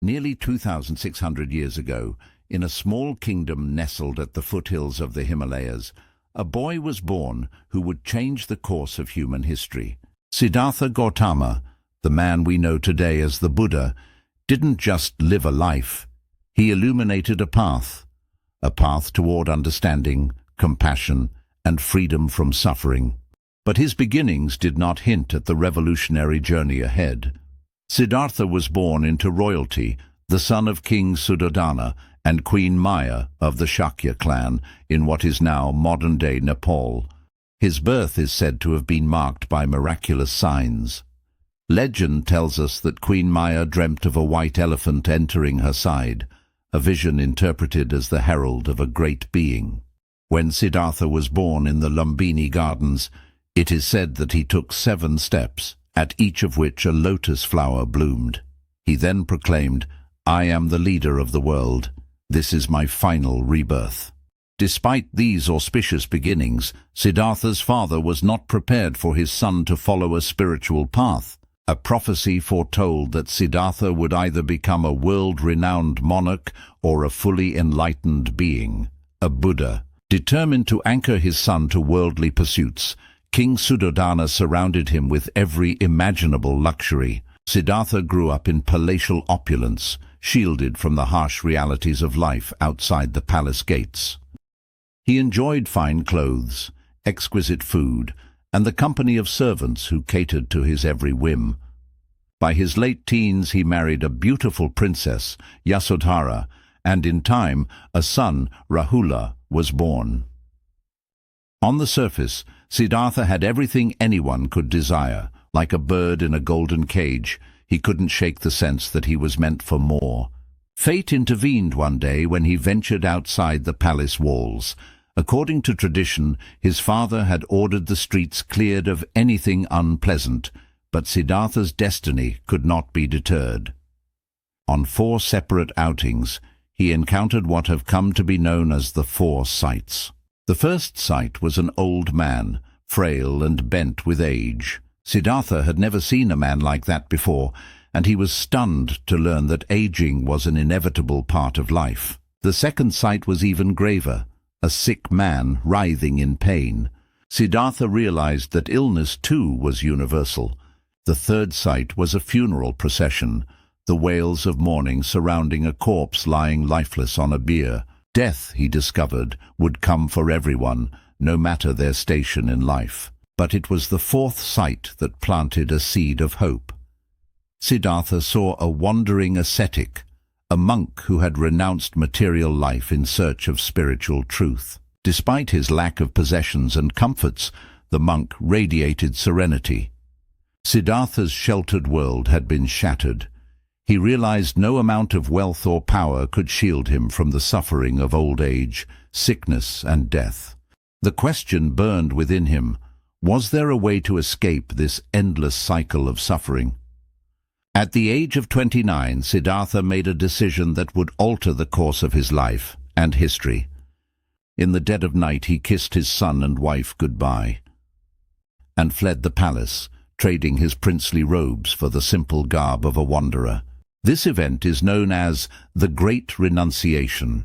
Nearly 2,600 years ago, in a small kingdom nestled at the foothills of the Himalayas, a boy was born who would change the course of human history. Siddhartha Gautama, the man we know today as the Buddha, didn't just live a life. He illuminated a path toward understanding, compassion, and freedom from suffering. But his beginnings did not hint at the revolutionary journey ahead. Siddhartha was born into royalty, the son of King Siddhartha and Queen Maya of the Shakya clan in what is now modern-day Nepal. His birth is said to have been marked by miraculous signs. Legend tells us that Queen Maya dreamt of a white elephant entering her side, a vision interpreted as the herald of a great being. When Siddhartha was born in the Lumbini Gardens, it is said that he took 7 steps, at each of which a lotus flower bloomed. He then proclaimed, "I am the leader of the world. This is my final rebirth." Despite these auspicious beginnings, Siddhartha's father was not prepared for his son to follow a spiritual path. A prophecy foretold that Siddhartha would either become a world-renowned monarch or a fully enlightened being, a Buddha. Determined to anchor his son to worldly pursuits, King Siddhartha surrounded him with every imaginable luxury. Siddhartha grew up in palatial opulence, shielded from the harsh realities of life outside the palace gates. He enjoyed fine clothes, exquisite food, and the company of servants who catered to his every whim. By his late teens he married a beautiful princess, Yasodhara, and in time a son, Rahula, was born. On the surface, Siddhartha had everything anyone could desire. Like a bird in a golden cage, he couldn't shake the sense that he was meant for more. Fate intervened one day when he ventured outside the palace walls. According to tradition, his father had ordered the streets cleared of anything unpleasant, but Siddhartha's destiny could not be deterred. On 4 separate outings, he encountered what have come to be known as the 4 sights. The first sight was an old man, frail and bent with age. Siddhartha had never seen a man like that before, and he was stunned to learn that aging was an inevitable part of life. The second sight was even graver, a sick man writhing in pain. Siddhartha realized that illness too was universal. The third sight was a funeral procession, the wails of mourning surrounding a corpse lying lifeless on a bier. Death, he discovered, would come for everyone, no matter their station in life. But it was the 4th sight that planted a seed of hope. Siddhartha saw a wandering ascetic, a monk who had renounced material life in search of spiritual truth. Despite his lack of possessions and comforts, the monk radiated serenity. Siddhartha's sheltered world had been shattered. He realized no amount of wealth or power could shield him from the suffering of old age, sickness, and death. The question burned within him: was there a way to escape this endless cycle of suffering? At the age of 29, Siddhartha made a decision that would alter the course of his life and history. In the dead of night he kissed his son and wife goodbye and fled the palace, trading his princely robes for the simple garb of a wanderer. This event is known as the Great Renunciation.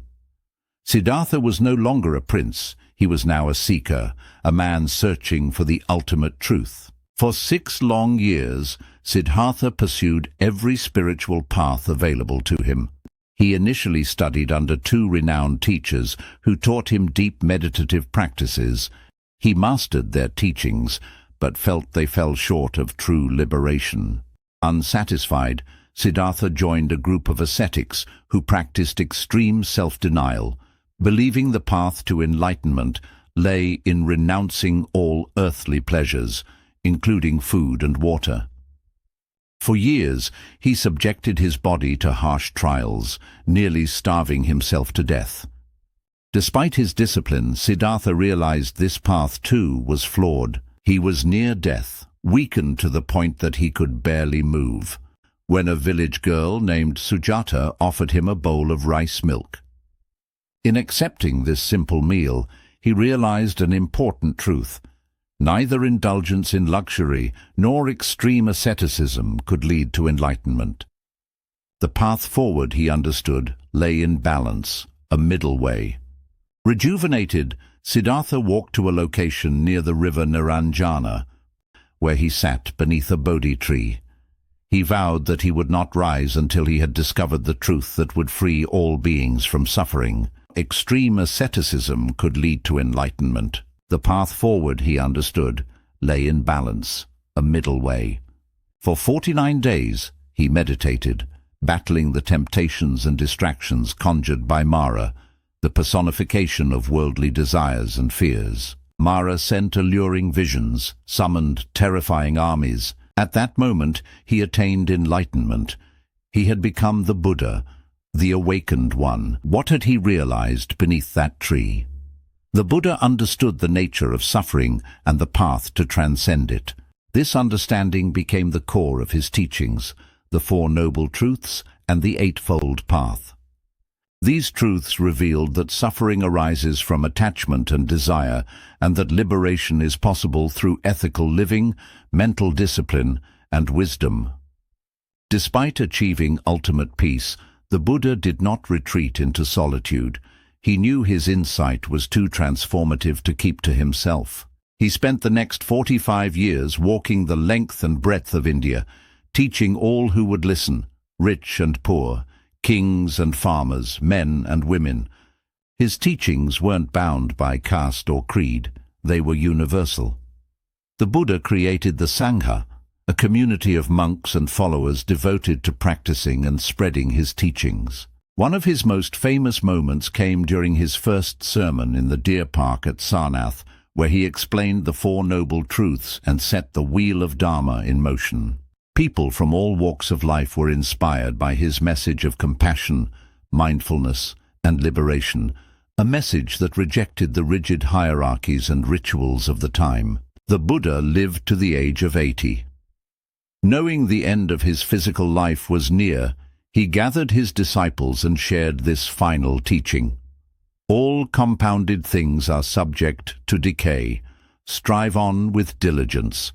Siddhartha was no longer a prince. He was now a seeker, a man searching for the ultimate truth. For 6 long years, Siddhartha pursued every spiritual path available to him. He initially studied under 2 renowned teachers who taught him deep meditative practices. He mastered their teachings, but felt they fell short of true liberation. Unsatisfied, Siddhartha joined a group of ascetics who practiced extreme self-denial, believing the path to enlightenment lay in renouncing all earthly pleasures, including food and water. For years, he subjected his body to harsh trials, nearly starving himself to death. Despite his discipline, Siddhartha realized this path too was flawed. He was near death, weakened to the point that he could barely move, when a village girl named Sujata offered him a bowl of rice milk. In accepting this simple meal, he realized an important truth. Neither indulgence in luxury nor extreme asceticism could lead to enlightenment. The path forward, he understood, lay in balance, a middle way. Rejuvenated, Siddhartha walked to a location near the river Niranjana, where he sat beneath a Bodhi tree. He vowed that he would not rise until he had discovered the truth that would free all beings from suffering. Extreme asceticism could lead to enlightenment. The path forward, he understood, lay in balance, a middle way. For 49 days, he meditated, battling the temptations and distractions conjured by Mara, the personification of worldly desires and fears. Mara sent alluring visions, summoned terrifying armies. At that moment, he attained enlightenment. He had become the Buddha, the awakened one. What had he realized beneath that tree? The Buddha understood the nature of suffering and the path to transcend it. This understanding became the core of his teachings, the Four Noble Truths and the Eightfold Path. These truths revealed that suffering arises from attachment and desire, and that liberation is possible through ethical living, mental discipline, and wisdom. Despite achieving ultimate peace, the Buddha did not retreat into solitude. He knew his insight was too transformative to keep to himself. He spent the next 45 years walking the length and breadth of India, teaching all who would listen, rich and poor, kings and farmers, men and women. His teachings weren't bound by caste or creed. They were universal. The Buddha created the Sangha, a community of monks and followers devoted to practicing and spreading his teachings. One of his most famous moments came during his first sermon in the deer park at Sarnath, where he explained the Four Noble Truths and set the wheel of Dharma in motion. People from all walks of life were inspired by his message of compassion, mindfulness, and liberation, a message that rejected the rigid hierarchies and rituals of the time. The Buddha lived to the age of 80. Knowing the end of his physical life was near, he gathered his disciples and shared this final teaching. All compounded things are subject to decay. Strive on with diligence.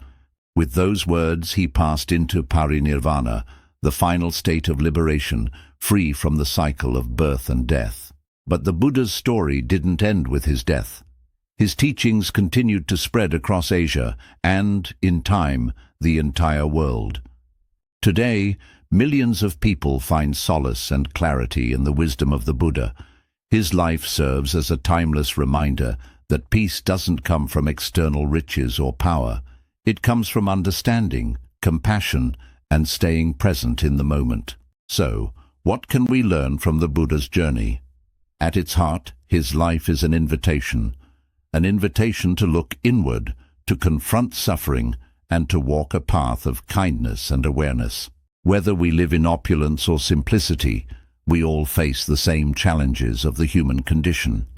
With those words, he passed into parinirvana, the final state of liberation, free from the cycle of birth and death. But the Buddha's story didn't end with his death. His teachings continued to spread across Asia and, in time, the entire world. Today, millions of people find solace and clarity in the wisdom of the Buddha. His life serves as a timeless reminder that peace doesn't come from external riches or power. It comes from understanding, compassion, and staying present in the moment. So, what can we learn from the Buddha's journey? At its heart, his life is an invitation to look inward, to confront suffering, and to walk a path of kindness and awareness. Whether we live in opulence or simplicity, we all face the same challenges of the human condition.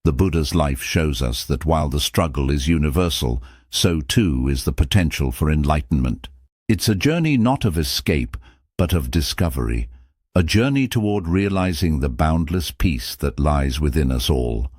The Buddha's life shows us that while the struggle is universal, so too is the potential for enlightenment. It's a journey not of escape, but of discovery, a journey toward realizing the boundless peace that lies within us all.